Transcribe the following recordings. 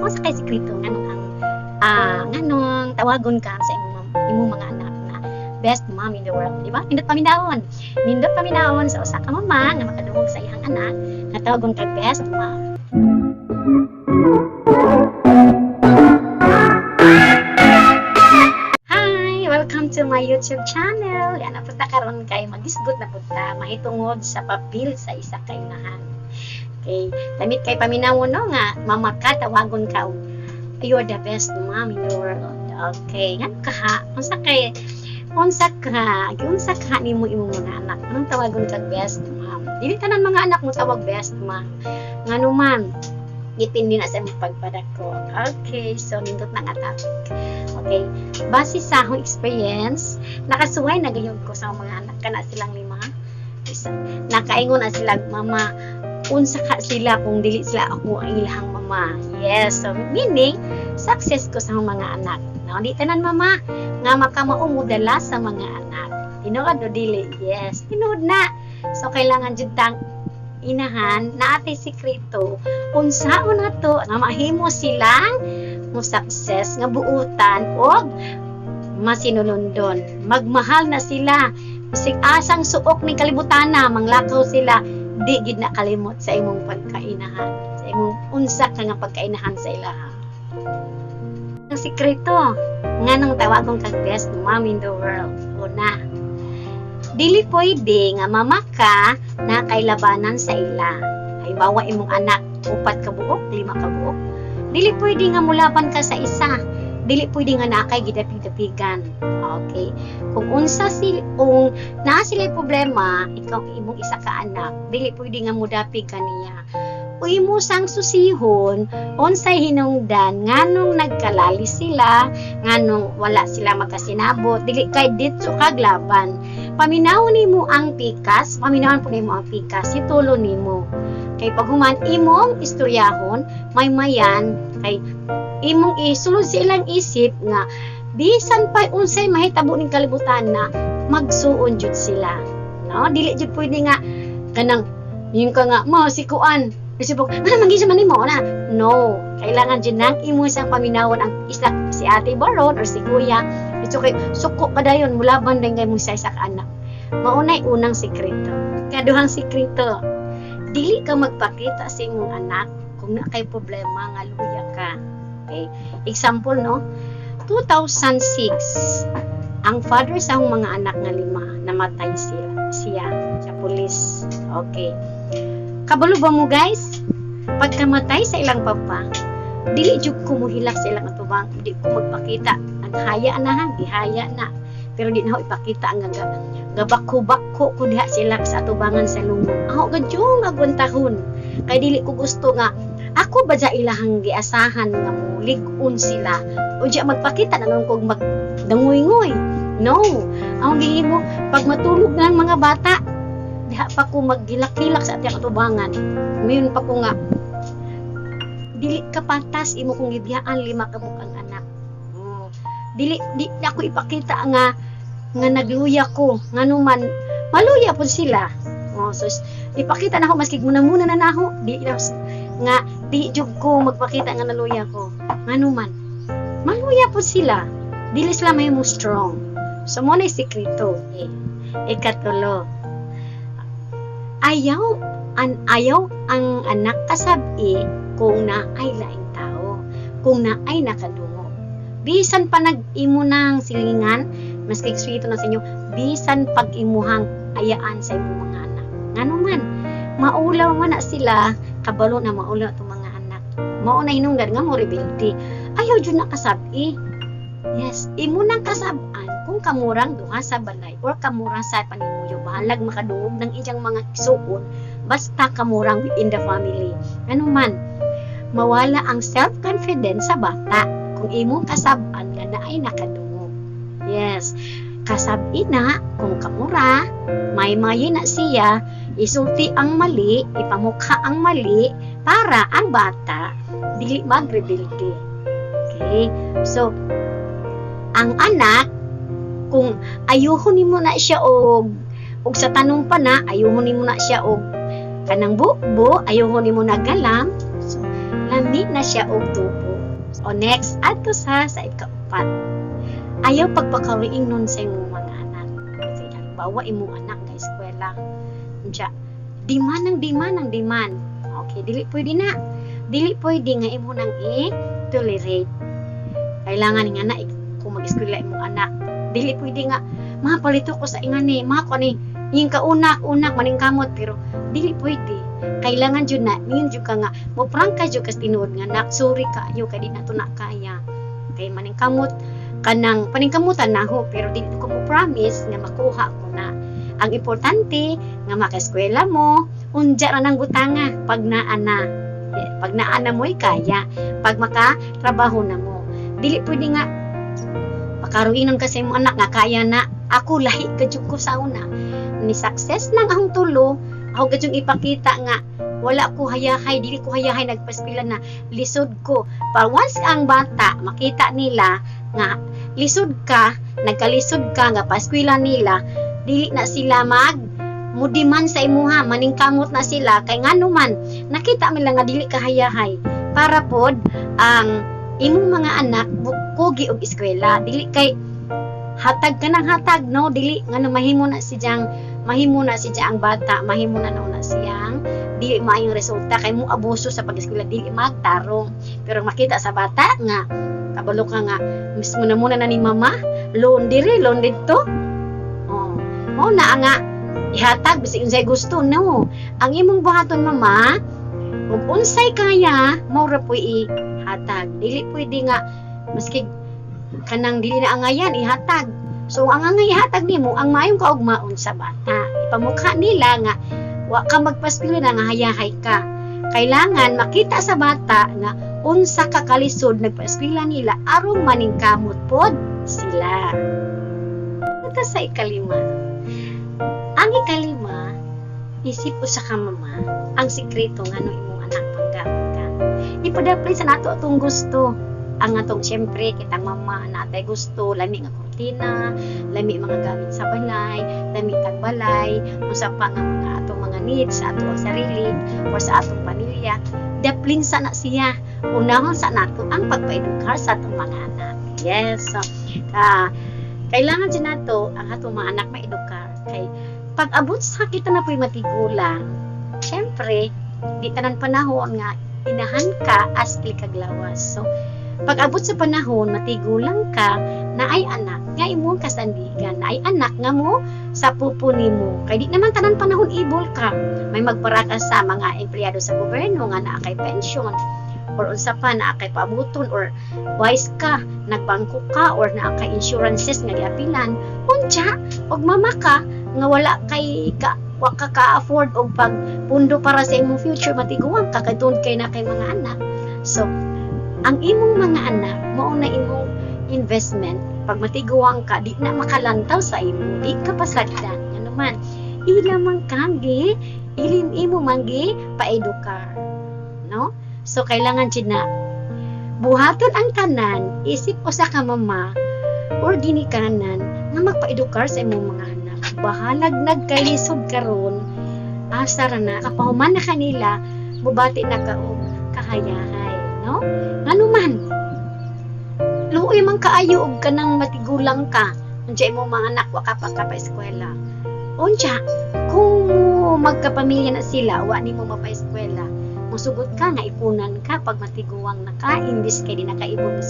mo sa kay sekreto nganong tawagon ka sa imong mga anak na best mom in the world, di ba? Nindot paminawon sa usa ka mama nga makadungog sa iyang anak nga tawagon ka best mom. Hi! Welcome to my YouTube channel. Yan na punta karon kay magisgot na punta mahitungod sa papel sa isa ka inahan. Okay, lamit kay paminawon no nga mama ka tawagon ka you're the best mom in the world. Okay, nga kaha unsa ka nimo imong mga anak anong tawagon kag best mom? Dili tanan mga anak mo tawag best mom. Ngano man gitindi na sa imong pagpadako. Okay, so nindot na nga topic. Okay, base sa akong experience, nakasuway na gayon ko sa mga anak kana silang lima. Nakaingon na sila, mama, unsa ka sila kung dili sila ako ang ilahang mama. Yes, so meaning success ko sa mga anak. Now, di tanan mama nga makamao mudala sa mga anak. Tinuod o dili? Yes, tinuod na. So kailangan jud tang inahan na atay sikreto unsaon nato nga mahimo silang mo success nga buutan og masinulundon. Magmahal na sila. Bisig asang suok ni kalibutan na manglakaw sila, di gid na kalimot sa imong pagkainahan, sa imong unsa ka nga pagkainahan sa ilaha. Ang sikreto nganong tawagon kag best mom in the world. Una, dili pwede nga mama ka na kay labanan sa ila. Halimbawa imong anak 4 ka buok, 5 ka buok. Dili pwede nga mulaban ka sa isa. Dili pwede nga nakay gidapig-dapigan. Okay. Kung naa sila problema, ikaw imong isa ka anak, dili pwede nga mudapig kaniya. O imo sang susihon, unsay hinungdan nganong nagkalali sila, nganong wala sila magkasinabot, dili kay ditso kag laban. Paminawon nimo ang pikas, situlo nimo. Kay paghuman imong istoryahon, mayan kay imong isulod sa ilang isip nga bisan pa unsay mahitabo ning kalibutan na magsuon jud sila. No, dili jud pwede nga kanang yung ka nga mo si kuan isipok mangisa man nimo na. No, kailangan jud nang imo sang paminawon ang isa si Ate Baron or si Kuya. Ito kay suko padayon mulaban din kay mo sa isa ka anak. Maunay unang sikreto. Kaduhang sikreto, dili ka magpakita sa imong anak kung na kay problema nga luya ka. Okay? Example, no? 2006, ang father sa akong mga anak nga 5, namatay siya sa pulis. Okay. Kabalo ba mo, guys? Pagkamatay sa ilang papa, dili jud ko muhilak sa ilang atubang, di ko magpakita. Naghaya na, gihaya na. Pero di na ako ipakita ang gabako-bako ko diha sila sa atubangan sa lungon. Ako gadyong aguntahon. Kay dili ko gusto nga ako ba dya ilahang giasahan nga mulig-on sila o dya magpakita na nung kong magdangoy-ngoy. No. Ang gihimo, pag matulog na ang mga bata, diha pa ko maggilak-kilak sa atiyang atubangan. Mayroon pa ko nga, dili ka patas, imo kong gibiyaan 5 ka bukang anak. Dili ako ipakita nga nagluya ko. Nga naman, maluya po sila. So, ipakita na ako, maski muna na ako, di jud ko magpakita nga naluya ko. Ano man, maluya po sila. Dili sila may mo strong. So mo na sikreto. Ikatulo, ayaw ang anak kasabi kung na ay laing tao, kung na ay nakadungo. Bisan pa nag-imo ng silingan, maski eksperto na sa inyo, bisan pag-imuhang ayaan sa imong mga anak. Ngano man, maulaw man na sila, kabalo na maulaw itong mga anak. Mao na hinungdan nga mo rebelde. Ayaw dyan na kasabi. Yes, imo nang kasaban kung kamurang duha sa balay or kamurang sa panimuyo. Bahalag makadungog ng iyang mga isuon, basta kamurang within the family. Ano man, mawala ang self-confidence sa bata kung imong kasaban nga na ay nakadungog. Yes, kasabi na kung kamura, may na siya, isulti ang mali, ipamukha ang mali, para ang bata dili magrebelde. Okay? So, ang anak, kung ayuhon nimo na siya og sa tanong pa na, ayuhon nimo na siya og kanang bubo, ayuhon nimo na galam, so, lami na siya og tubo. O next, ato sa ikaupat. Ayaw pagpakawing nun sa imong mga anak. Kasi bawa imong anak na eskwela. Diya, demand. Okay, dili pwede na. Dili pwede nga imo nang i-tolerate. Kailangan nga na kung mag-eskwela imong anak. Dili pwede nga, palito ko sa ingani, ko ni, yung kaunak, maning kamot, pero dili pwede. Kailangan dyan na, ngayon dyan ka nga, prank ka dyan kas tinuod nga, nak, sorry ka, ayaw ka di na ito na kaya. Kaya maning kamot, kanang paningkamutan na ho, pero dili ko mo promise nga makuha ko na. Ang importante, nga maka-eskwela mo, unja na ng butanga, pag naana mo'y kaya, pag makatrabaho na mo. Dili pwede nga, pakaruinan kasi mo anak nga kaya na, ako lahi kadyog ko sa una. Ni success nang akong tulo, ako kadyog ipakita nga, wala ko hayahay, dili ko hayahay nagpaspila na, lisod ko. Para once ang bata, makita nila nga, lisod ka, nagkalisod ka nga paskwila nila, dili na sila mudiman sa imuha, maningkamot na sila, kay nga naman, nakita nila nga dili ka hayahay, para pod, ang imong mga anak kugi og eskwela, dili kay hatag ka ng hatag, no, dili nga mahimo na si Jang ang bata, mahimo na siyang dili maayong resulta kay mo abuso sa pag-eskwela, dili magtarong. Pero makita sa bata nga kabalo ka nga mismo na muna na ni mama, loan dito. Oh, mo na nga ihatag bisig unsay gusto, no. Ang imong buhaton mama, ug unsay kaya mao ra poy ihatag. Dili pwede nga maski kanang dili na angayan ihatag. So ang angay ihatag nimo ang maayong kaugmaon sa bata. Ipamukha nila nga wa ka magpaspili na nga hayahay ka. Kailangan makita sa bata nga unsa ka kalisod nagpaeskwela nila aron maningkamot pod sila. Ito sa ikalima. Ang ikalima, isip usa ka mama ang sikreto nga no imong anak panggaon ka. Ipadaplay sa nato atong gusto. Ang atong siyempre kitang mama natay gusto lami nga kurtina, lami mga gamit sa balay, lami tag balay, usa pa nga mga atong mga needs sa atong sarili or sa atong pamilya. Daplin sa na siya. Unahon sa nato ang pagpaedukar sa atong mga anak. Yes. So, kailangan din nato ang atong mga anak maedukar. Kay pag abot sa kita na po'y matigulang, siyempre, di tanan panahon nga inahan ka askil kaglawas. So, pag abot sa panahon, matigulang ka, na ay anak, nga imong kasandigan, na ay anak nga mo sa pupuni mo. Kaya di naman tanan panahon ibol ka. May magparaka sa mga empleyado sa gobyerno nga naa kay pension, or unsa pa naa kay paabuton, or wise ka, nagbangko ka, or naa kay insurances nga giapilan. Unya, og mama ka, nga wala kay wa ka ka-afford og pagpundo para sa imong future, matiguang ka, kadtod kay na kay mga anak. So, ang imong mga anak, mao na imong investment. Pag matiguang ka, di na makalantaw sa imo, di ka pasagdan. Nga naman, ilamang kanggi, ilim imo manggi, paedukar. No? So, kailangan dyan na, buhaton ang tanan, isip o sa kamama, or ginikanan, na magpaedukar sa imong mga anak. Bahalag nagkalisod karon, asar na, kapahuman na kanila, bubati na ka o kahayahay. No? Ano man, luoy man kaayo og kanang matigulang ka, unsay mo mga anak wa ka pa eskwela. Unsya, kung magkapamilya na sila, wa nimo mapa-eskwela, musugod ka nga ipunan ka pag matiguang na ka, imbis kay di na kaibon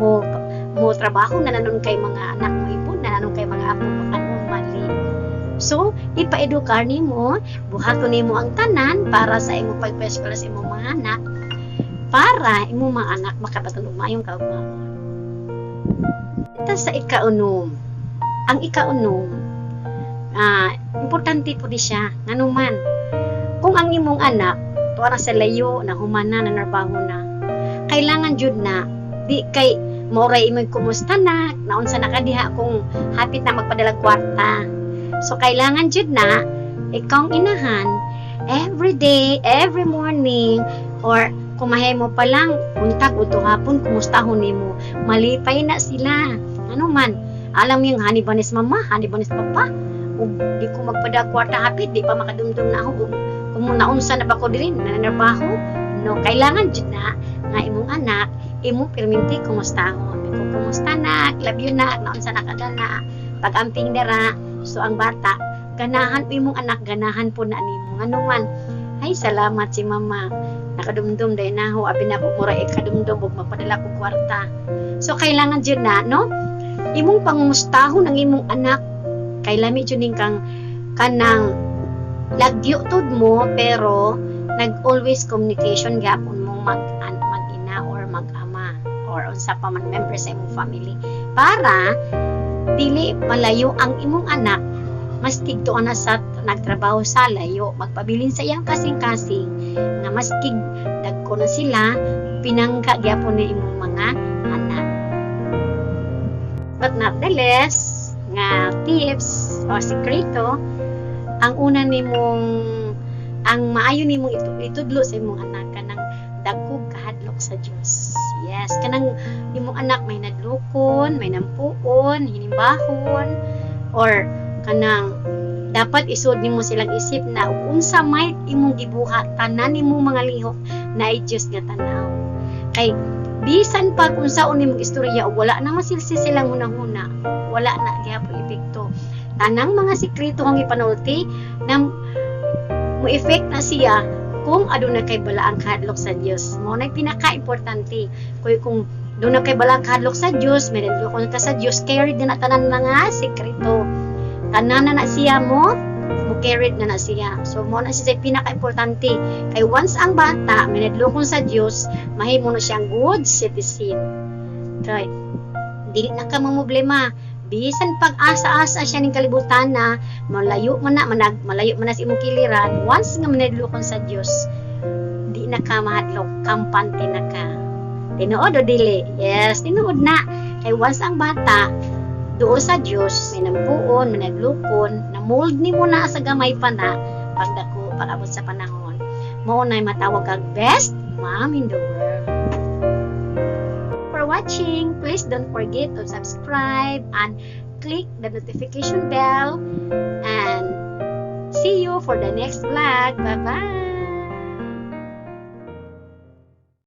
mo trabaho na nanon kay mga anak mo ipon, na nanon kay mga apo makanon mali. So, ipaedukar nimo, buhaton nimo ang tanan para sa imong pagpa-eskwela sa imong mga anak, para imo mga anak makapatulong mayong kaugmaon. Ito sa ikaunom. Ang ikaunom, importante po di siya. Nganuman, kung ang imong anak, tuwa na sa layo, na humana, na narbaho na, kailangan jud na, di kay, moray imo'y kumusta na, naunsa na kadiha kung hapit na magpadalag kwarta. So, kailangan jud na, ikaw inahan, every day, every morning, or kumahe mo pa lang, untag o hapon, kumustahon nimo, malipay na sila. Ano man, alam yung hanibanis mama, hanibanis papa, o di ko magpada kwarta hapit, di pa makadumdum na ako, kung naunsa na ba ko din, nanarbaho, no, kailangan dyan na, nga imong anak, imo perminti kumustahon. Kung kumusta na, love you na, naon sa nakagana, pag-amping dara. So ang bata, ganahan po imong anak, ganahan po na nimo. Nganuman, ay salamat si mama. Nakadumdum dahil na ho, abi na ko mura ikadumdum, huwag mapadala ko kwarta. So kailangan dyan na, no? Imong pangumustahon ng imong anak, kailami dyan kang kanang lagyo tud mo, pero nag-always communication gapon mo mag-ina or mag-ama or unsa pa man member sa imong family para dili malayo ang imong anak maskig tuon na sa nagtrabaho sa layo magpabilin sa iyang kasing-kasing nga maskig dagko na sila pinangga gyapon ni imong mga anak. But not the less nga tips o sikreto ang una nimong ang maayo nimong itudlo sa imong anak kanang dagkog kahadlok sa Dios. Yes, kanang imong anak may nadlukon, may nampuon, hinimbahon, or kanang dapat isud nimo silang isip na unsa may imong gibuhat tanan nimong mga lihok na Dios nga tanaw. Kay bisan pag unsaon nimong istorya wala na masilsi silang hunahuna, wala na gyapon epekto. Tanang mga sikreto ang ipanulti na mo-effect na siya kung aduna kay balaang kahadlok sa Dios. Mo na pinaka-importante. Kung aduna kay balaang kahadlok sa Dios, may nadlokon ka sa Dios, carried na tanan mga sikreto. Tanan na siya mo carried na siya. So mo na siya pinaka-importante. Kay once ang bata may nadlokon sa Dios, mahimo na siyang good citizen. Right. Dili na ka problema. Bisan pag-asa-asa siya ning kalibutan na malayo man na sa imong kiliran, once nga manadlokon sa Dios, di na ka mahadlok, kampante na ka. Tinuod o dili? Yes, tinuod na. Kay once ang bata duo sa Dios, may nampuon, manadlokon, na mold nimo na sa gamay pa na pagdako pag-abot sa panahon. Mao nay matawag kag best mom in the world. Watching, please don't forget to subscribe and click the notification bell and see you for the next vlog. Bye bye.